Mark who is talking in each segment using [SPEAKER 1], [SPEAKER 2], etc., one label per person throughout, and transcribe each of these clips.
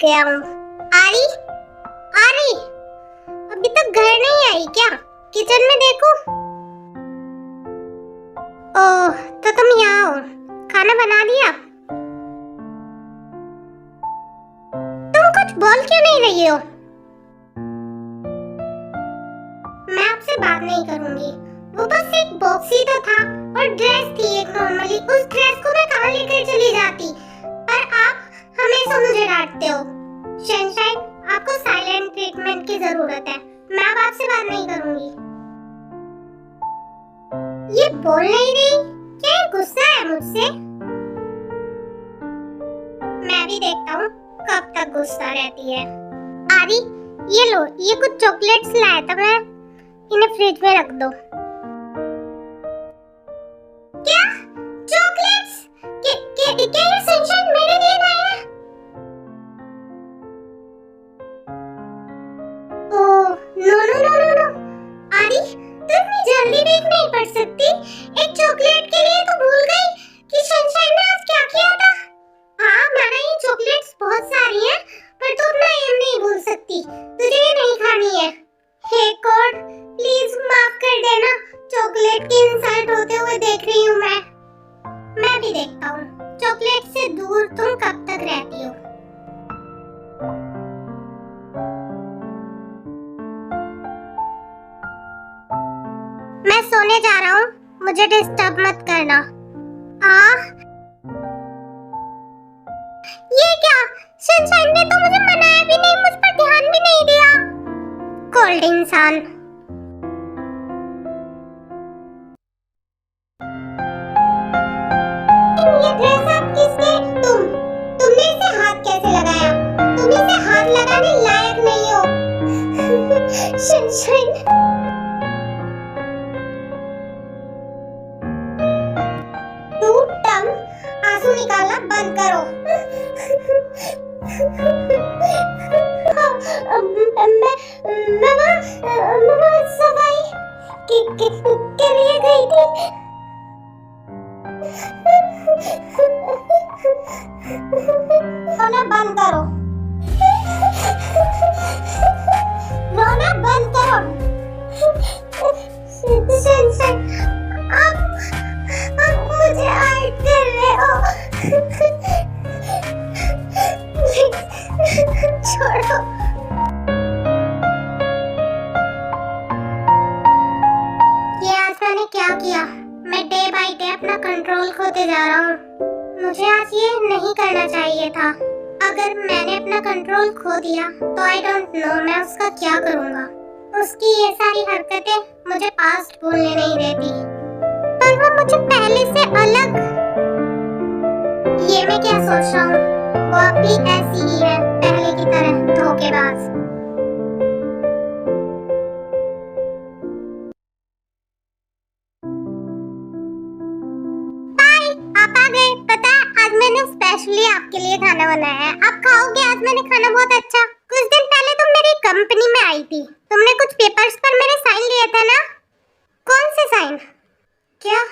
[SPEAKER 1] गया हूँ। आरी, आरी, अभी तक घर नहीं आई क्या? किचन में देखो। ओह, तो तुम यहाँ हो। खाना बना दिया? तुम कुछ बोल क्यों नहीं रही हो? मैं आपसे बात नहीं करूंगी। वो बस एक बॉक्स ही तो था और ड्रेस थी एक नॉर्मली। उस ड्रेस को मैं कहाँ लेकर चली जाती? पर आप हमेशा मुझे डांटते हो। सनशाइन, आपको साइलेंट ट्रीटमेंट की जरूरत है। मैं अब आपसे बात नहीं करूंगी। ये बोल नहीं रही, क्या ये गुस्सा है मुझसे? मैं भी देखता हूँ कब तक गुस्सा रहती है। आरी, ये लो, ये कुछ चॉकलेट्स लाया था मैं, इन्हें फ्रिज में रख दो। क्या? चॉकलेट्स? क्या ये सनशाइन मेरे लिए लाया है? Oh, no no no no no. आरी, तू इतनी जल्दी देख नहीं पड़ सकती। एक चॉकलेट के लिए तो भूल गई कि सनशाइन ने आज क्या किया था। हाँ, मैंने ये चॉकलेट्स बहुत सारी हैं, पर तू अपना एम नहीं भूल सकती। तुझे ये नहीं खानी है। हे गॉड, प्लीज माफ कर देना। चॉकलेट की इंसल्ट होते हुए देख रही हूँ मैं। मैं भी देखता हूँ चॉकलेट से दूर तुम कब तक रहती हो। मैं सोने जा रहा हूँ, मुझे डिस्टर्ब मत करना। ये क्या? सनशाइन ने तो मुझे मनाया भी नहीं, मुझ पर ध्यान भी नहीं दिया। कोल्ड इंसान। ये ड्रेस आप किसके? तुमने इसे हाथ कैसे लगाया? तुम इसे हाथ लगाने लायक नहीं हो। सनशाइन, आंसू निकालना बंद करो। मैं सफाई के लिए गई थी। रोना बंद करो। रोना बंद करो। आप मुझे हाइड कर रहे हो। छोड़ो। ये आज मैंने क्या किया? मैं डे बाय डे अपना कंट्रोल खोते जा रहा हूँ। मुझे आज ये नहीं करना चाहिए था। अगर मैंने अपना कंट्रोल खो दिया तो आई डोंट नो मैं उसका क्या करूँगा। उसकी ये सारी हरकतें मुझे पास्ट भूलने नहीं देती, पर वो मुझे पहले से अलग। ये मैं क्या सोच रहा हूँ? वो अब भी ऐसी ही है, पहले की तरह धोखेबाज। बाय, आप आ गए। पता है, आज मैंने स्पेशली आपके लिए खाना बनाया है। आप खाओगे? आज मैंने खाना बहुत अच्छा। कुछ दिन पहले तुम मेरी कंपनी में आई थी। तुमने कुछ पेपर्स पर मेरे साइन लिए थे ना? कौन से साइन? क्या?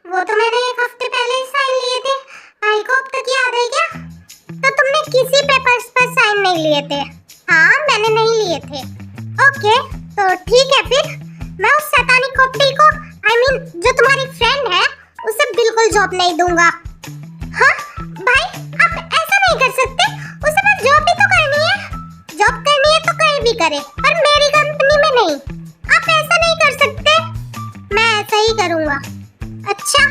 [SPEAKER 1] वो तो मैंने एक हफ्ते पहले ही साइन लिए थे। भाई को अब तक याद है क्या? तो तुमने किसी पेपर्स पर साइन नहीं लिए थे? हाँ, मैंने नहीं लिए थे। ओके, तो ठीक है फिर। मैं उस शैतानी खोपड़ी को, जो तुम्हारी फ्रेंड है, उसे बिल्कुल जॉब नहीं दूंगा। हाँ भाई, आप ऐसा नहीं कर सकते। उसे बस जॉब भी तो करनी है। जॉब करनी है तो कहीं भी करे, पर मेरी कंपनी में नहीं। आप ऐसा नहीं कर सकते। मैं ऐसा ही करूंगा। अच्छा,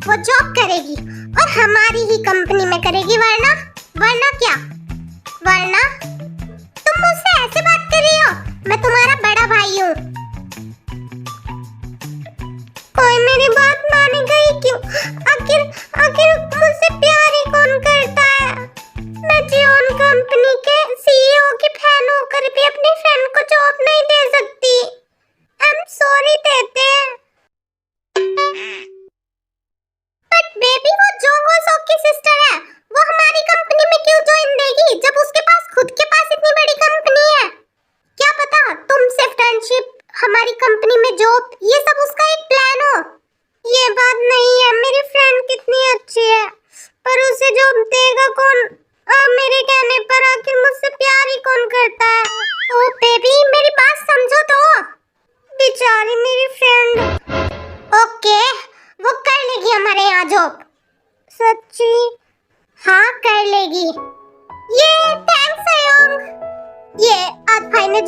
[SPEAKER 1] वो जॉब करेगी और हमारी ही कंपनी में करेगी, वरना क्या? वरना तुम मुझसे ऐसे बात कर रही हो? मैं तुम्हारा बड़ा भाई हूँ। कोई मेरी बात मानेगा ही क्यों? आखिर मुझसे प्यार ही कौन करता है? मैं जियोन कंपनी के सीईओ की फैन होकर भी अपनी फ्रेंड को जॉब नहीं दे सकती। आई एम सॉरी देते। बट बेबी, वो जोंगो सॉक की सिस्टर है। वो हमारी कंपनी में क्यों ज्वाइन देगी जब उसके पास खुद के पास इतनी बड़ी कंपनी है? क्या पता तुमसे फ्रेंडशिप, हमारी कंपनी में जॉब, ये सब उसका एक प्लान हो। ये बात नहीं है। मेरी फ्रेंड कितनी अच्छी है, पर उसे जॉब देगा कौन? मेरे कहने पर आखिर मुझसे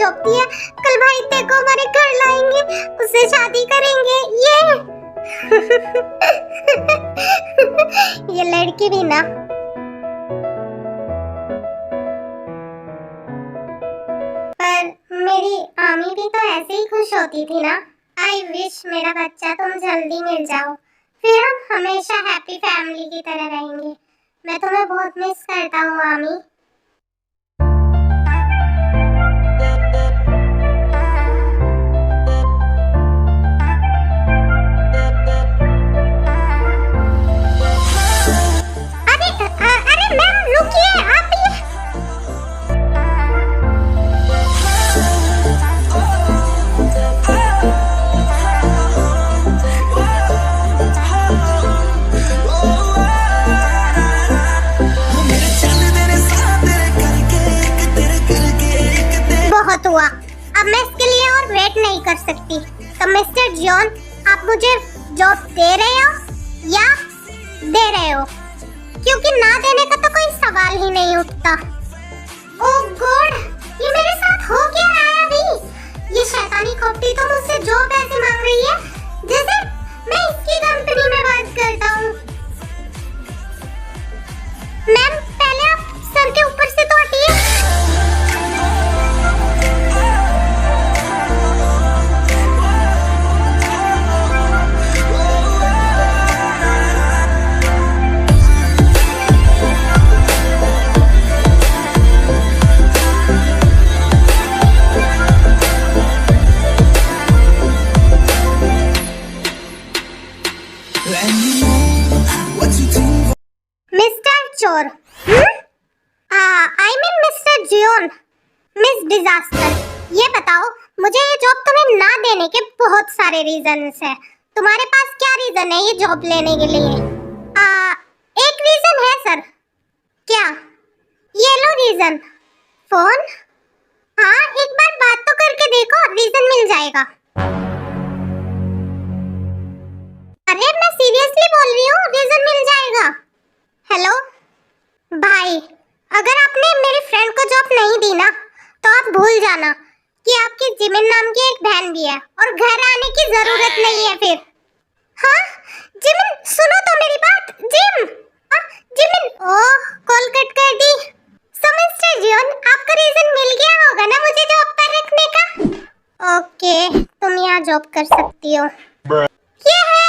[SPEAKER 1] जॉब दी है, कल भाई तेरे को हमारे घर लाएंगे, उससे शादी करेंगे। ये लड़की भी ना। पर मेरी आमी भी तो ऐसे ही खुश होती थी ना। आई विश मेरा बच्चा तुम जल्दी मिल जाओ, फिर हम हमेशा हैप्पी फैमिली की तरह रहेंगे। मैं तुम्हें बहुत मिस करता हूँ आमी। अरे मैम रुकिए, आप ये बहुत हुआ, अब मैं इसके लिए और वेट नहीं कर सकती। तो मिस्टर जॉन, आप मुझे जॉब दे रहे हो या दे रहे हो? क्योंकि ना देने का तो कोई सवाल ही नहीं उठता। ओह गॉड, ये मेरे साथ हो क्या रहा है अभी? ये शैतानी खोपड़ी तो मुझसे जॉब ऐसे मांग रही है जैसे मैं इसकी कंपनी में बात करता हूँ। मैम पहले आप सर के ऊपर से तो हटिए। मिस्टर चोर, I mean mister Jeon, miss disaster, ये बताओ मुझे ये जॉब तुम्हें ना देने के बहुत सारे रीजंस है। तुम्हारे पास क्या रीजन है ये जॉब लेने के लिए? एक रीजन है सर। क्या? ये लो रीजन, फोन। हाँ, एक बार बात तो करके देखो, रीजन मिल जाएगा। अरे मैं सीरियसली बोल रही हूँ, रीजन मिल जाएगा। हेलो भाई, अगर आपने मेरी फ्रेंड को जॉब नहीं दी ना तो आप भूल जाना कि आपकी जिमिन नाम की एक बहन भी है और घर आने की जरूरत नहीं है फिर। हाँ जिमिन, सुनो तो मेरी बात। जिमिन, ओह कॉल कट कर दी। सो मिस्टर जियोन, आपको रीजन मिल गया होगा ना मुझे जॉब पर रखने का? ओके, तुम यहाँ जॉब कर सकती हो। ये है,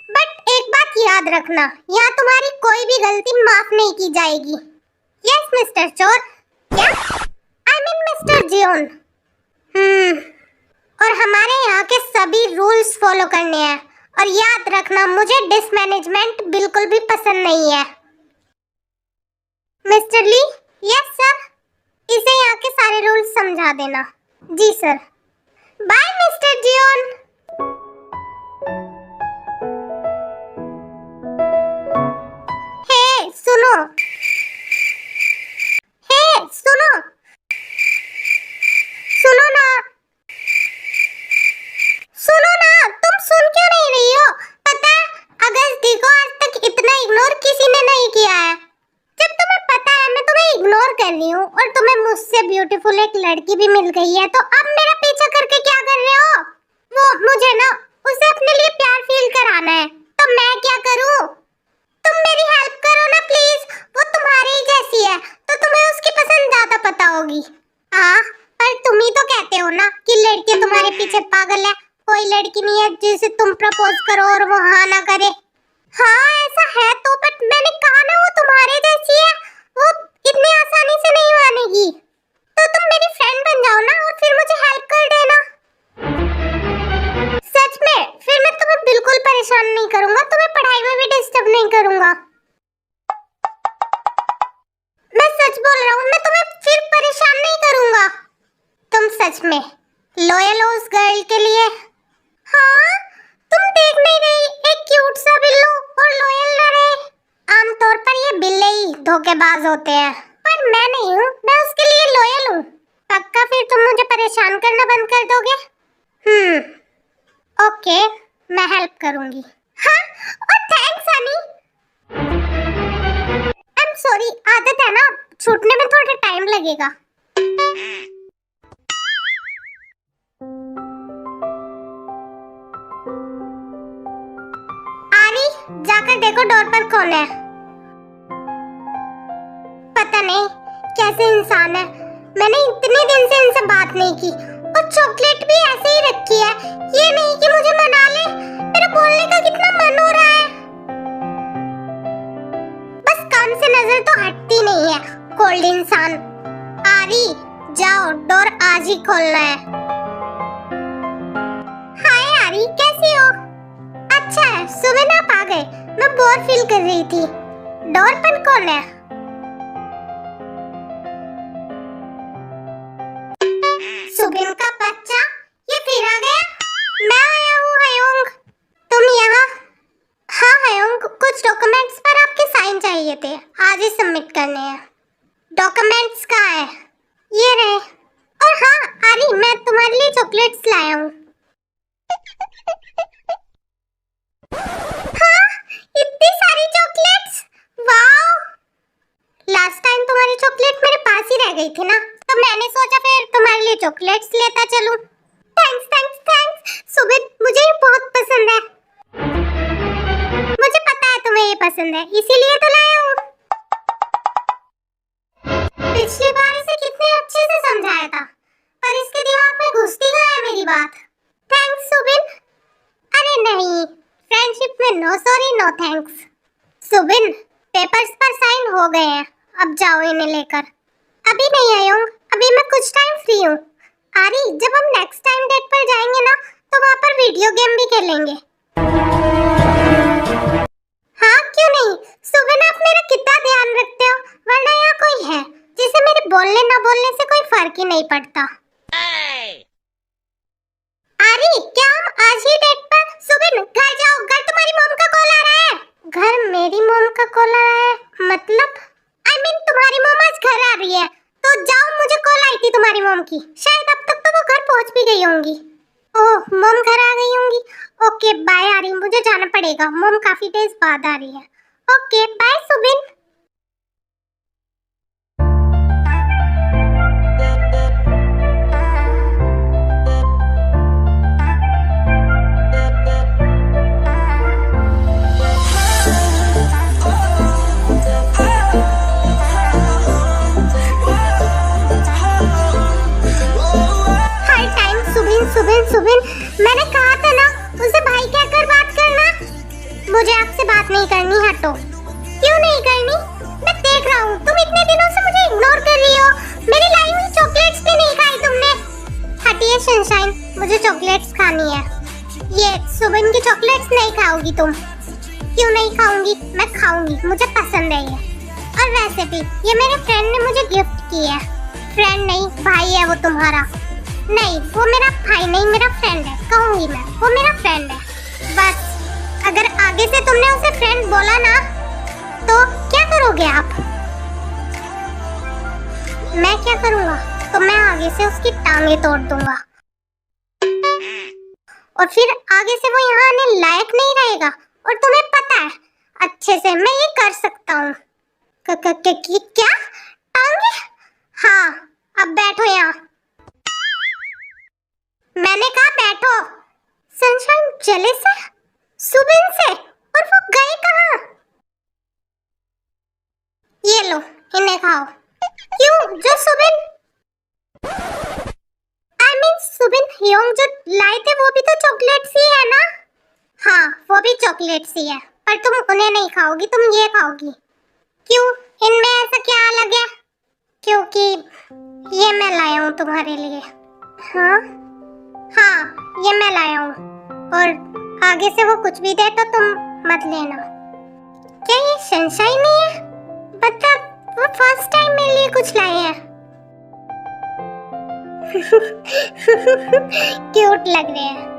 [SPEAKER 1] बट एक बात याद रखना, यहाँ तुम्हारी कोई भी गलती माफ नहीं की जाएगी। यस मिस्टर चोर। क्या? I mean mister Jeon. और हमारे यहाँ के सभी रूल्स फॉलो करने हैं। और याद रखना, मुझे डिसमैनेजमेंट बिल्कुल भी पसंद नहीं है। मिस्टर ली। यस सर, इसे यहाँ के सारे रूल्स समझा देना। जी सर। Bye mister Jeon. सुनो, सुनो, सुनो ना, तुम सुन क्यों नहीं रही हो? पता है अगस्ती को आज तक इतना इग्नोर किसी ने नहीं किया है। जब तुम्हें पता है मैं तुम्हें इग्नोर कर रही हूँ और तुम्हें मुझसे ब्यूटीफुल एक लड़की भी मिल गई है, तो अब मेरा पीछा करके क्या कर रहे हो? वो मुझे ना उसे अपने लिए प्यार फील कराना है, तो मैं क्या करूँ? तुम मेरी हेल्प करो ना प्लीज। वो तुम्हारी ही जैसी है तो तुम्हें उसकी पसंद ज्यादा पता होगी। हाँ, पर तुम ही तो कहते हो ना कि लड़के तुम्हारे पीछे पागल है। कोई लड़की नहीं है जिसे तुम प्रपोज करो और वो हाँ ना करे। हाँ ऐसा है तो, बट मैंने कहा ना वो तुम्हारे जैसी है, वो इतनी आसानी से नहीं मानेगी। तो तुम मेरी फ्रेंड बन जाओ ना और फिर मुझे हेल्प कर देना। सच में, फिर मैं तुम्हें बिल्कुल परेशान नहीं करूंगा, तुम्हें पढ़ाई में भी डिस्टर्ब नहीं करूंगा। मैं सच बोल रहा हूँ, मैं तुम्हें फिर परेशान नहीं करूंगा। तुम सच में लॉयल हो उस गर्ल के लिए? हाँ, तुम देख नहीं रही एक क्यूट सा बिल्लू और लॉयल ना रहे? आमतौर पर ये बिल्ले ही धोखेबाज होते हैं, पर मैं नहीं हूँ, मैं उसके लिए लॉयल हूँ। पक्का फिर तुम मुझे परेशान करना बंद कर दोगे? ओके, मैं हेल्प करूंगी। हाँ, और thanks Honey. I am sorry, आदत है ना, छूटने में थोड़ा टाइम लगेगा। जाकर देखो डोर पर कौन है। पता नहीं कैसे इंसान है, मैंने इतने दिन से इनसे बात नहीं की और चॉकलेट भी ऐसे ही रखी है। ये नहीं कि मुझे मना ले, मेरा बोलने का कितना मन हो रहा है। बस काम से नजर तो हटती नहीं है कोल्ड इंसान। आरी जाओ, डोर आज ही खोलना है। हाय आरी, कैसी हो? अच्छा है, सुबह आप आ गए, मैं बोर फील कर रही थी। डोर पर कौन है? सुबिन का बच्चा, ये फिर आ गया। मैं आया हूँ हयोंग, तुम यहाँ? हाँ हयोंग, कुछ डॉक्यूमेंट्स पर आपके साइन चाहिए थे, आज ही सबमिट करने हैं। डॉक्यूमेंट्स कहाँ है? ये रहे। और हाँ आरी, मैं तुम्हारे लिए चॉकलेट्स लाया हूँ। हाँ, इतनी सारी चॉकलेट्स, वाओ! लास्ट टाइम तुम्हारी चॉकलेट मेरे पास ही रह गई थी ना, तो मैंने सोचा फिर तुम्हारे लिए चॉकलेट्स लेता चलूं। थैंक्स थैंक्स थैंक्स सुबिन, मुझे ये बहुत पसंद है। मुझे पता है तुम्हें ये पसंद है, इसीलिए तो लाया हूँ। पिछली बार इसे कितने अच्छे से समझाया था, पर इसके दिमाग में घुसती गई है मेरी बात। Thanks Subin. अरे नहीं, फ्रेंडशिप में no sorry no thanks. Subin, papers पर साइन हो गए हैं, अब जाओ इन्हें लेकर। अभी नहीं आऊंग, अभी मैं कुछ टाइम फ्री हूँ। आरी, जब हम नेक्स्ट टाइम डेट पर जाएंगे ना, तो वहाँ पर वीडियो गेम भी खेलेंगे। हाँ क्यों नहीं, सुबिन आप मेरा कितना ध्यान रखते हो, वरना यहाँ कोई है जिसे मेरे बोलने ना बोलने से कोई फर्क ही नहीं पड़ता। आरी, क्या हम आज ही डेट पर? सुबिन घर जाओ, घर तुम्हारी मॉम का कॉल आ रहा है। घर मेरी मॉम का कॉल आ रहा है? मतलब I mean, तुम्हारी मॉम आज घर आ रही है, तो जाओ, मुझे कॉल आई थी तुम्हारी मॉम की, शायद अब तक तो वो घर पहुंच भी गई होंगी। ओह, मॉम घर आ गई होंगी। ओके बाय आरी, मुझे जाना पड़ेगा, मॉम काफी डेज बाद आ रही है। Okay bye Subin. सुबिन सुबिन, मैंने कहा था ना उसे भाई कहकर बात करना। मुझे आपसे बात नहीं करनी, हटो। क्यों नहीं करनी? मैं देख रहा हूँ तुम इतने दिनों से मुझे इग्नोर कर रही हो, मेरी लाई हुई चॉकलेट्स भी नहीं खाई तुमने। हटिए सनशाइन, मुझे चॉकलेट्स खानी है। ये सुबिन की चॉकलेट्स नहीं खाओगी तुम? क्यों नहीं खाऊंगी, मैं खाऊंगी, मुझे पसंद है ये। और वैसे भी ये मेरे फ्रेंड ने मुझे गिफ्ट की है। फ्रेंड नहीं, भाई है वो तुम्हारा। नहीं, वो मेरा भाई नहीं, मेरा फ्रेंड है, कहूंगी मैं, वो मेरा फ्रेंड है। बस अगर आगे से तुमने उसे फ्रेंड बोला ना, तो क्या करोगे आप? मैं क्या करूंगा? तो मैं आगे से उसकी टांगे तोड़ दूंगा, और फिर आगे से वो यहाँ आने लायक नहीं रहेगा। और तुम्हें पता है अच्छे से मैं ये कर सकता हूँ। क्या टांगे? हाँ, अब बैठो यहाँ। मैंने कहा बैठो। सनशाइन चले से, सुबिन से, और वो गए कहाँ? ये लो, इन्हें खाओ। क्यों, जो सुबिन सुबिन हयोंग जो लाए थे वो भी तो चॉकलेट्स ही है ना? हाँ, वो भी चॉकलेट्स ही है, पर तुम उन्हें नहीं खाओगी, तुम ये खाओगी। क्यों, इनमें ऐसा क्या अलग है? क्योंकि ये मैं लाया हूँ तुम्हारे लिए। हाँ हाँ, ये मैं लाया हूँ, और आगे से वो कुछ भी दे तो तुम मत लेना। क्या ये सनशाइन नहीं है? मतलब वो फर्स्ट टाइम मेरे लिए कुछ लाए हैं। क्यूट लग रहे हैं।